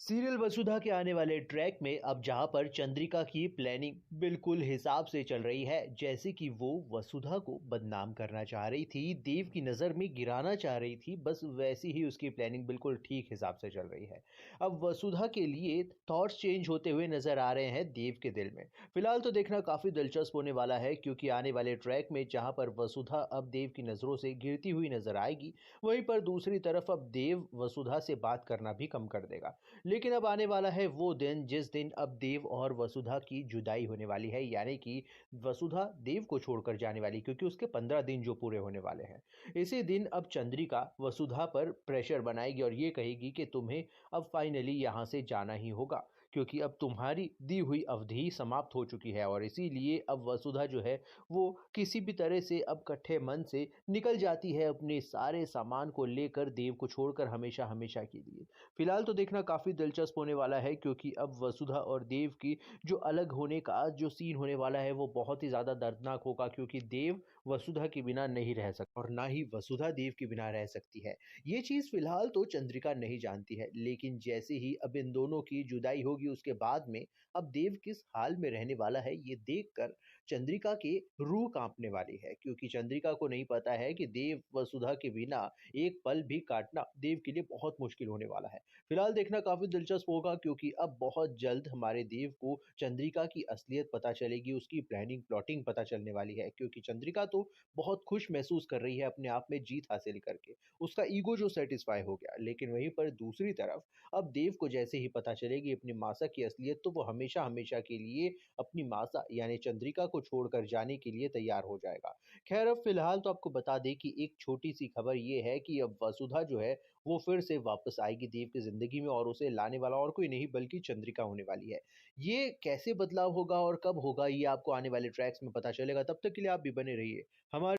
Serial वसुधा के आने वाले ट्रैक में अब जहां पर चंद्रिका की प्लानिंग बिल्कुल हिसाब से चल रही है, जैसे कि वो वसुधा को बदनाम करना चाह रही थी, देव की नज़र में गिराना चाह रही थी, बस वैसी ही उसकी प्लानिंग बिल्कुल ठीक हिसाब से चल रही है। अब वसुधा के लिए थॉट्स चेंज होते हुए नजर आ रहे हैं देव के दिल में। फिलहाल तो देखना काफी दिलचस्प होने वाला है, क्योंकि आने वाले ट्रैक में जहां पर वसुधा अब देव की नजरों से गिरती हुई नजर आएगी, वहीं पर दूसरी तरफ अब देव वसुधा से बात करना भी कम कर देगा। लेकिन अब आने वाला है वो दिन जिस दिन अब देव और वसुधा की जुदाई होने वाली है, यानी कि वसुधा देव को छोड़कर जाने वाली, क्योंकि उसके 15 दिन जो पूरे होने वाले हैं। इसी दिन अब चंद्रिका वसुधा पर प्रेशर बनाएगी और ये कहेगी कि तुम्हें अब फाइनली यहाँ से जाना ही होगा, क्योंकि अब तुम्हारी दी हुई अवधि समाप्त हो चुकी है। और इसीलिए अब वसुधा जो है वो किसी भी तरह से अब कट्ठे मन से निकल जाती है, अपने सारे सामान को लेकर देव को छोड़कर हमेशा हमेशा के लिए। फिलहाल तो देखना काफ़ी दिलचस्प होने वाला है, क्योंकि अब वसुधा और देव की जो अलग होने का जो सीन होने वाला है वो बहुत ही ज़्यादा दर्दनाक होगा, क्योंकि देव वसुधा के बिना नहीं रह सकता और ना ही वसुधा देव के बिना रह सकती है। ये चीज़ फिलहाल तो चंद्रिका नहीं जानती है, लेकिन जैसे ही अब इन दोनों की जुदाई होगी उसके बाद में अब देव किस हाल में रहने वाला है ये देखकर चंद्रिका की रूह कांपने वाली है, क्योंकि चंद्रिका को नहीं पता है कि देव वसुधा के बिना एक पल भी काटना देव के लिए बहुत मुश्किल होने वाला है। फिलहाल देखना काफ़ी दिलचस्प होगा, क्योंकि अब बहुत जल्द हमारे देव को चंद्रिका की असलियत पता चलेगी, उसकी प्लानिंग प्लॉटिंग पता चलने वाली है, क्योंकि चंद्रिका तो बहुत खुश महसूस कर रही है अपने आप में जीत हासिल करके। उसका ईगो जो सैटिस्फाई हो गया, लेकिन वहीं पर दूसरी तरफ अब देव को जैसे ही पता चलेगी अपनी मासा की असलियत, तो वो हमेशा-हमेशा के लिए अपनी मासा यानी चंद्रिका को छोड़कर जाने के लिए तैयार हो जाएगा। खैर अब फिलहाल तो आपको बता दें कि एक छोटी-सी खबर ये है कि अब वसुधा जो है वो फिर से वापस आएगी देव की ज़िंदगी में, और उसे लाने वाला और कोई नहीं बल्कि चंद्रिका होने वाली है। ये कैसे बदलाव होगा और कब होगा, ये आपको आने वाले ट्रैक्स में पता चलेगा। तब तक के लिए आप भी बने रहिए हमारे